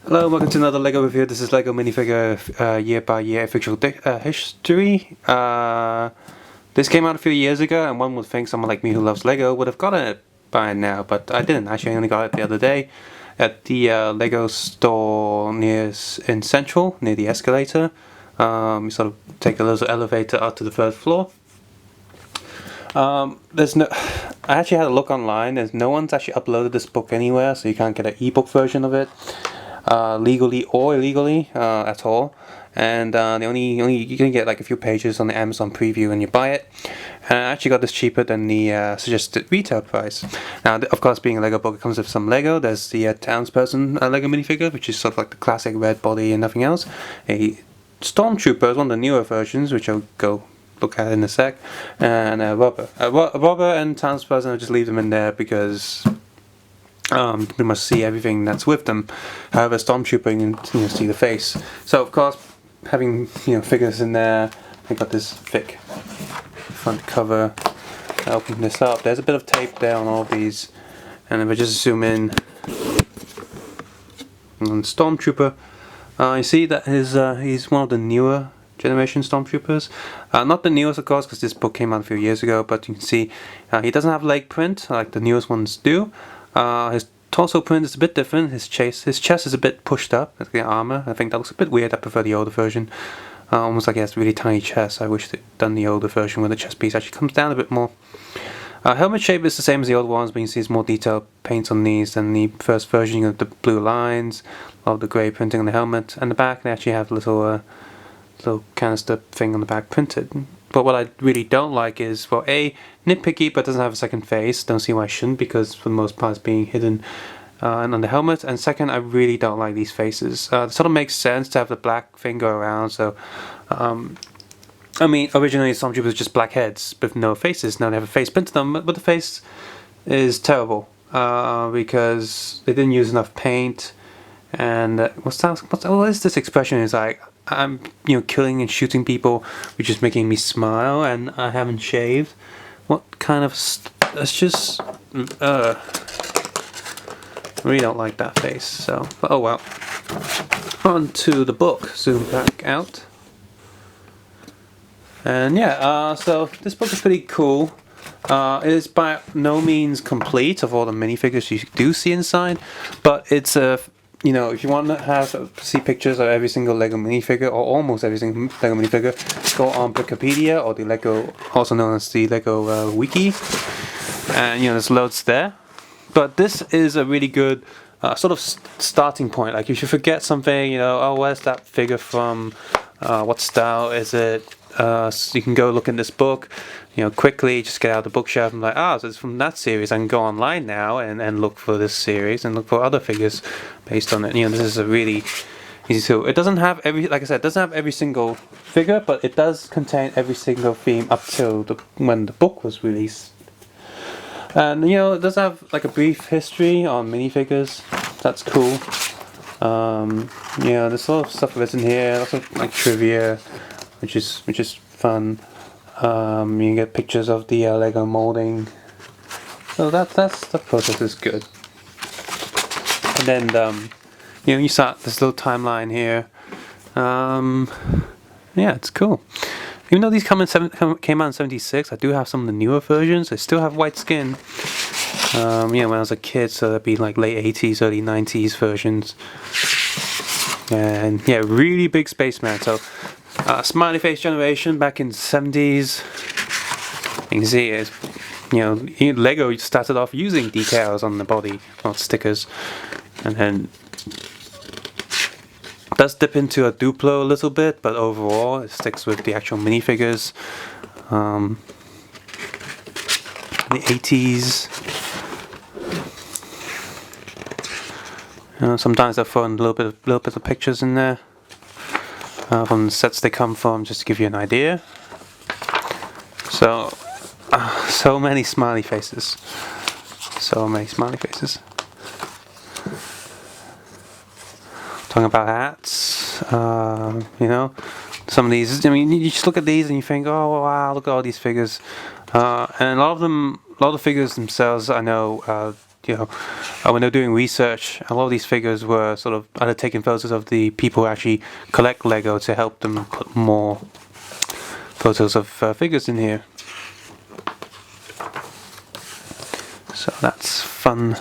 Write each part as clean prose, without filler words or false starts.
Hello, welcome to another LEGO review. This is LEGO minifigure year by year official history. This came out a few years ago, and one would think someone like me who loves LEGO would have gotten it by now, but I didn't. Actually, I only got it the other day at the LEGO store in Central, near the escalator. You sort of take a little elevator up to the third floor. There's no. I actually had a look online. There's no one's actually uploaded this book anywhere, so you can't get an ebook version of it. Legally or illegally at all, and the only you can get like a few pages on the Amazon preview when you buy it. And I actually got this cheaper than the suggested retail price. Now, of course, being a LEGO book, it comes with some LEGO. There's the townsperson LEGO minifigure, which is sort of like the classic red body and nothing else. A Stormtrooper is one of the newer versions, which I'll go look at in a sec, and a robber. A robber and townsperson, I'll just leave them in there because we must see everything that's with them. However, Stormtrooper, you can see the face. So of course, having figures in there, I got this thick front cover. I open this up. There's a bit of tape there on all of these, and if I just zoom in on Stormtrooper, you see that he's one of the newer generation Stormtroopers. Not the newest, of course, because this book came out a few years ago. But you can see he doesn't have leg print like the newest ones do. His torso print is a bit different. His chest is a bit pushed up. Like the armor. I think that looks a bit weird. I prefer the older version. Almost like he has a really tiny chest. I wish they'd done the older version where the chest piece actually comes down a bit more. Helmet shape is the same as the old ones, but you can see it's more detailed paints on these than the first version. You have the blue lines, a lot of the grey printing on the helmet, and the back they actually have a little canister thing on the back printed. But what I really don't like is, well, A, nitpicky, but doesn't have a second face. Don't see why I shouldn't, because for the most part it's being hidden and on the helmet. And second, I really don't like these faces. It sort of makes sense to have the black thing go around. So, I mean, originally Stormtroopers was just black heads with no faces. Now they have a face printed on them, but the face is terrible because they didn't use enough paint. And what is this expression? Is like, I'm killing and shooting people, which is making me smile, and I haven't shaved. What kind of that's just I really don't like that face. So, but oh well. On to the book. Zoom back out. And yeah, so this book is pretty cool. It is by no means complete of all the minifigures you do see inside, but it's a if you want to see pictures of every single LEGO minifigure, or almost every single LEGO minifigure, go on Wikipedia, or the LEGO, also known as the LEGO Wiki, and there's loads there. But this is a really good sort of starting point. Like, if you forget something, oh, where's that figure from? What style is it? So you can go look in this book, quickly just get out of the bookshelf and like, so it's from that series. I can go online now and look for this series and look for other figures based on it. This is a really easy tool. It doesn't have like I said, it doesn't have every single figure, but it does contain every single theme up till when the book was released. And it does have like a brief history on minifigures. That's cool. There's a lot of stuff written here, lots of like trivia, which is fun. You can get pictures of the LEGO molding. So that process is good. And then you start this little timeline here. Yeah, it's cool. Even though these came out in '76, I do have some of the newer versions. They still have white skin. When I was a kid, so that'd be like late '80s, early '90s versions. And yeah, really big spaceman. So smiley face generation back in the '70s. You can see it. LEGO started off using decals on the body, not stickers, and then it does dip into a Duplo a little bit, but overall it sticks with the actual minifigures. The '80s. Sometimes they'll throw in a little bit of pictures in there from the sets they come from, just to give you an idea. So, so many smiley faces. So many smiley faces. Talking about hats, some of these. I mean, you just look at these and you think, oh wow, look at all these figures. And a lot of the figures themselves, I know, you know, when they're doing research, a lot of these figures were sort of either taking photos of the people who actually collect Lego to help them put more photos of figures in here. So that's fun.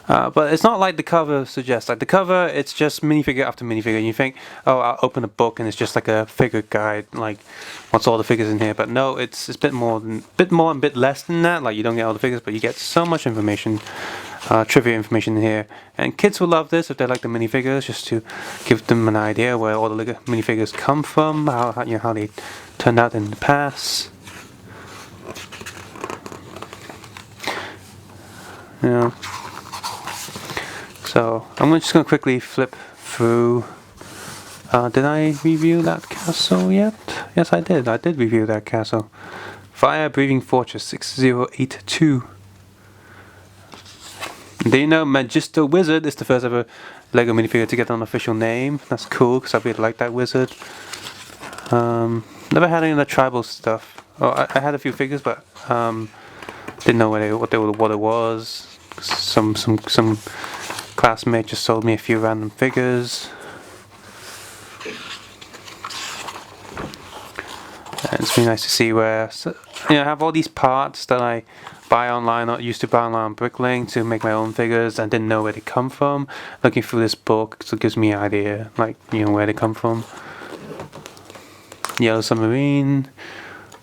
But it's not like the cover suggests. Like the cover, it's just minifigure after minifigure. And you think, oh, I'll open a book and it's just like a figure guide. Like, what's all the figures in here? But no, it's a bit more and a bit less than that. Like you don't get all the figures, but you get so much information, trivia information in here. And kids will love this if they like the minifigures, just to give them an idea where all the Lego minifigures come from, how they turned out in the past. Yeah. So I'm just going to quickly flip through. Did I review that castle yet? Yes, I did. I did review that castle. Fire Breathing Fortress 6082. Do you know Magister Wizard is the first ever Lego minifigure to get an official name? That's cool because I really like that wizard. Never had any of the tribal stuff. Oh, I had a few figures, but didn't know what it was. Some classmate just sold me a few random figures. And it's been nice to see where, I have all these parts that I buy online, or used to buy online on Bricklink to make my own figures and didn't know where they come from. Looking through this book, so it gives me an idea, like, where they come from. Yellow Submarine.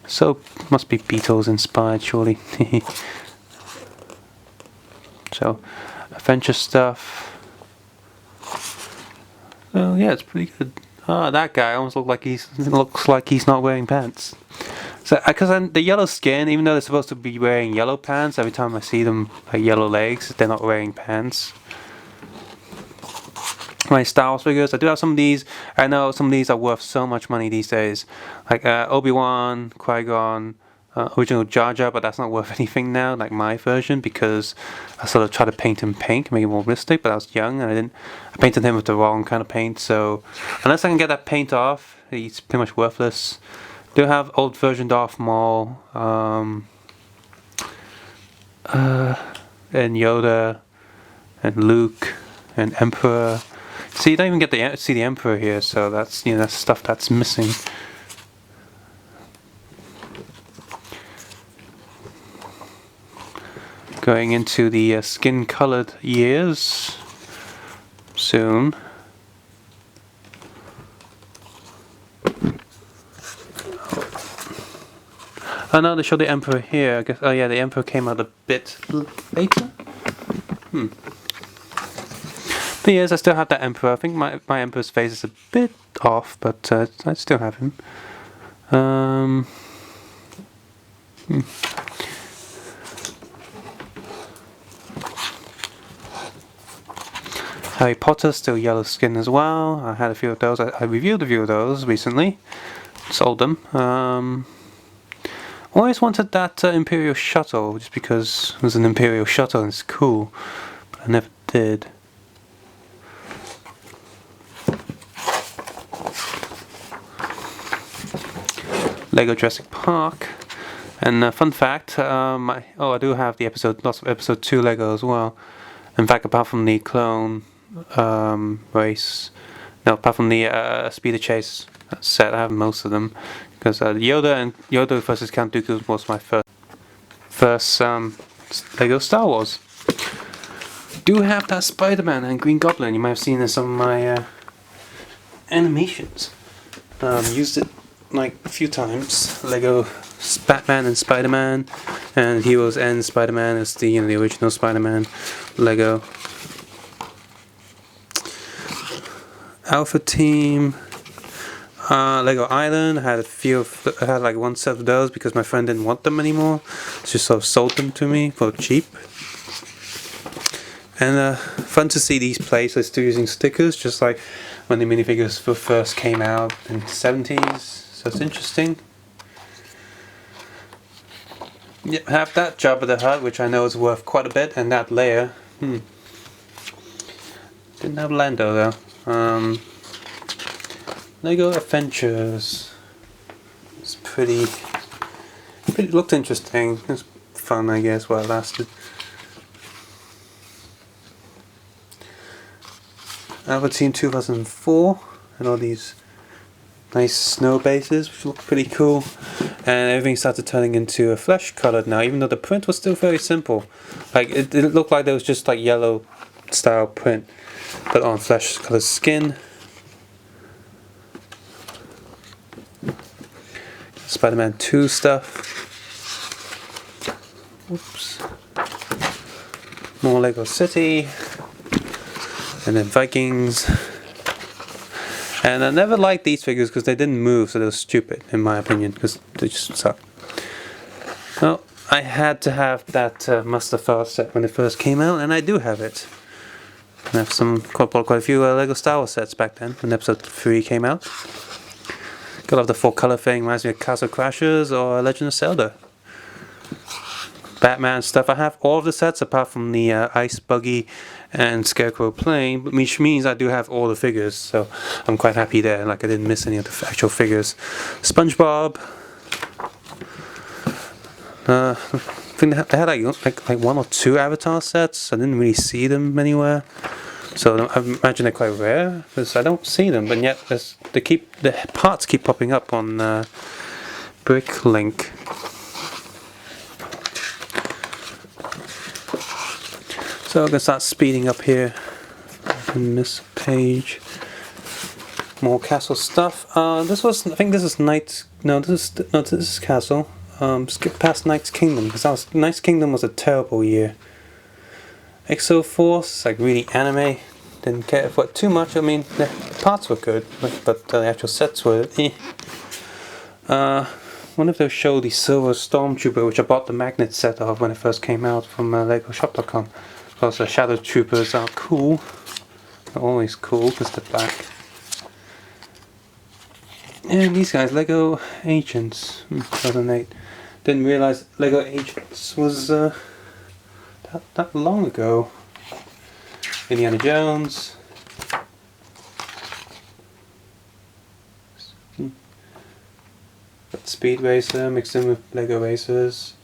So, must be Beatles inspired, surely. So, adventure stuff. Oh yeah, it's pretty good. Ah, that guy almost looks like he's not wearing pants. So, because the yellow skin, even though they're supposed to be wearing yellow pants, every time I see them like yellow legs, they're not wearing pants. My Star Wars figures, I do have some of these. I know some of these are worth so much money these days, like Obi-Wan, Qui-Gon. Original Jar Jar, but that's not worth anything now, like my version, because I sort of tried to paint him pink, make it more realistic, but I was young and I painted him with the wrong kind of paint, so unless I can get that paint off, he's pretty much worthless. Do have old version Darth Maul, and Yoda, and Luke, and Emperor. See, you don't even get to see the Emperor here, so that's, that's stuff that's missing. Going into the skin-colored years soon. Oh no, they show the Emperor here. I guess. Oh yeah, the Emperor came out a bit later. But yes, I still have that Emperor. I think my Emperor's face is a bit off, but I still have him. Harry Potter, still yellow skin as well. I had a few of those. I reviewed a few of those recently. Sold them. Always wanted that Imperial shuttle, just because it was an Imperial shuttle and it's cool. But I never did. Lego Jurassic Park. And fun fact, I do have lots of episode 2 Lego as well. In fact, apart from the clone race, no, apart from the speeder chase set, I have most of them, because Yoda versus Count Dooku was my first Lego Star Wars. Do have that Spider-Man and Green Goblin. You might have seen in some of my animations. Used it like a few times. Lego Batman and Spider-Man, and Heroes and Spider-Man is the original Spider-Man Lego. Alpha Team, Lego Island. I had like one set of those because my friend didn't want them anymore. She sort of sold them to me for cheap. And fun to see these plates. They're still using stickers, just like when the minifigures first came out in the 70s. So it's interesting. Yeah, have that Jabba the Hutt, which I know is worth quite a bit, and that Leia. Didn't have Lando though. Lego Adventures. It's pretty looked interesting. It was fun, I guess, while it lasted. Alpha Team 2004, and all these nice snow bases which look pretty cool, and everything started turning into a flesh colored now, even though the print was still very simple. Like it looked like there was just like yellow style print but on flesh colored skin. Spider-Man 2 stuff. Oops. More Lego City, and then Vikings. And I never liked these figures because they didn't move, so they were stupid in my opinion, because they just suck. Well, I had to have that Mustafar set when it first came out, and I do have it. I have quite a few Lego Star Wars sets back then when episode 3 came out. Gotta love the 4-color thing, reminds me of Castle Crashers or Legend of Zelda. Batman stuff, I have all of the sets apart from the Ice Buggy and Scarecrow plane, which means I do have all the figures, so I'm quite happy there, like I didn't miss any of the actual figures. SpongeBob. I think they had like 1 or 2 Avatar sets. I didn't really see them anywhere, so I imagine they're quite rare because I don't see them, but yet the parts keep popping up on Bricklink. So I'm gonna start speeding up here in this page. More castle stuff. I think this is Knight's. No, this is Castle. Skip past Knight's Kingdom because Knight's Kingdom was a terrible year. Exo Force, like really anime. Didn't care for it too much. I mean, the parts were good, but the actual sets were eh. One of those show the Silver Stormtrooper, which I bought the magnet set of when it first came out from LegoShop.com. Because the Shadow Troopers are cool. They're always cool because they're black. And these guys, Lego Agents, 2008. Didn't realize Lego Agents was that long ago. Indiana Jones. Got Speed Racer mixed in with Lego Racers.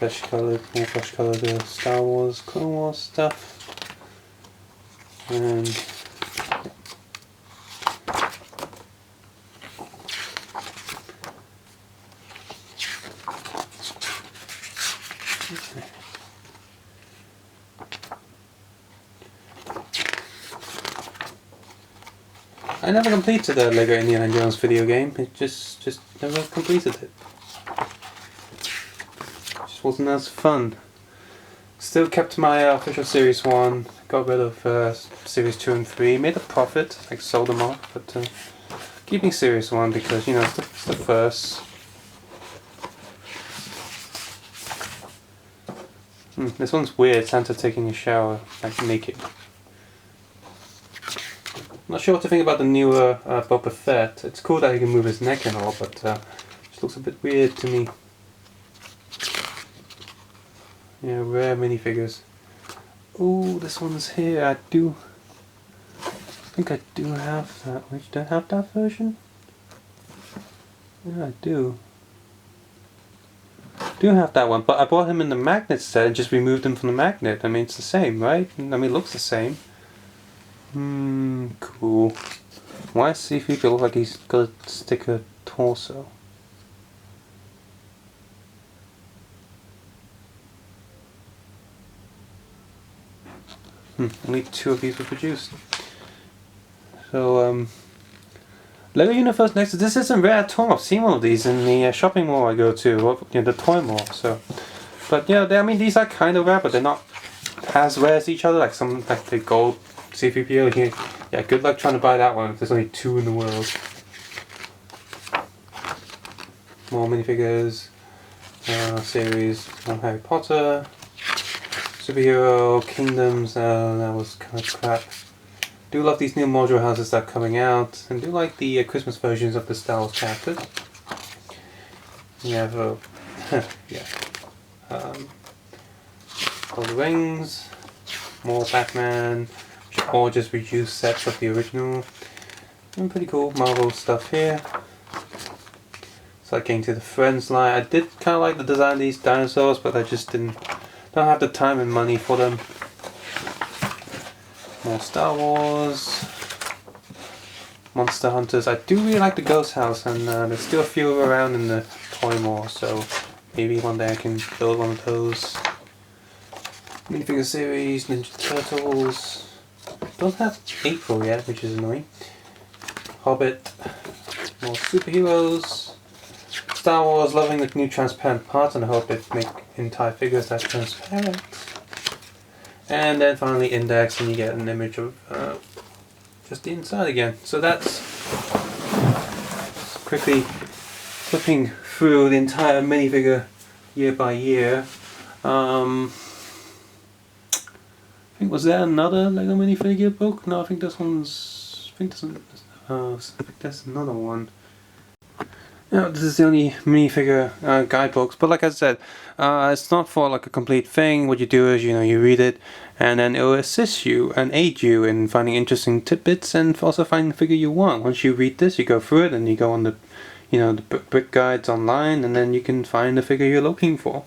More flesh colored Star Wars, Clone Wars stuff. And I never completed the Lego Indiana Jones video game. It just never completed it. Just wasn't as fun. Still kept my official Series 1. Got rid of Series 2 and 3. Made a profit. Like sold them off, but keeping Series 1 because you know it's the first. This one's weird. Santa taking a shower, like naked. Not sure what to think about the newer Boba Fett. It's cool that he can move his neck and all, but it just looks a bit weird to me. Yeah, rare minifigures. Ooh, this one's here. I think I do have that. Wait, do I have that version? Yeah, I do. Do have that one, but I bought him in the magnet set and just removed him from the magnet. I mean, it's the same, right? I mean, it looks the same. Cool. Why does C-3PO look like he's got a sticker torso? Only 2 of these were produced. So, Lego Universe Next. This isn't rare at all. I've seen one of these in the shopping mall I go to, or the toy mall. So, but yeah, I mean these are kind of rare, but they're not as rare as each other. Like the gold C-3PO here. Yeah, good luck trying to buy that one if there's only 2 in the world. More minifigures, series from Harry Potter, Superhero Kingdoms. That was kind of crap. Do love these new module houses that are coming out, and do like the Christmas versions of the Star Wars characters. We have Lord of the Rings, more Batman, or just reduced sets of the original. And pretty cool Marvel stuff here. It's like getting to the Friends line. I did kind of like the design of these dinosaurs, but I just don't have the time and money for them. More Star Wars. Monster Hunters. I do really like the Ghost House, and there's still a few around in the toy mall, so maybe one day I can build one of those. Minifigure series, Ninja Turtles. Don't have April yet, which is annoying. Hobbit. More superheroes. Star Wars, loving the new transparent parts, and I hope they make entire figures that transparent. And then finally Index, and you get an image of just the inside again. So that's quickly flipping through the entire minifigure year by year. I think, was there another Lego minifigure book? No, I think this one's. I think there's another one. No, this is the only minifigure guidebooks. But like I said, it's not for like a complete thing. What you do is, you read it, and then it will assist you and aid you in finding interesting tidbits and also finding the figure you want. Once you read this, you go through it, and you go on the, the brick guides online, and then you can find the figure you're looking for.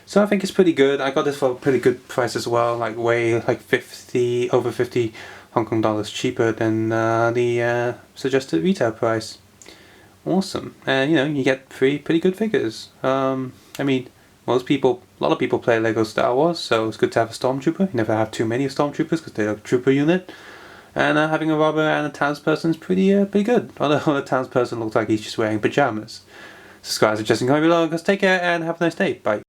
So I think it's pretty good. I got this for a pretty good price as well, like over 50 Hong Kong dollars cheaper than the suggested retail price. Awesome. And you get 3 pretty good figures. I mean, a lot of people play Lego Star Wars, so it's good to have a Stormtrooper. You never have too many Stormtroopers because they're a trooper unit. And having a robber and a townsperson is pretty good. Although the townsperson looks like he's just wearing pajamas. Subscribe, suggesting comment below. Guys, take care and have a nice day. Bye.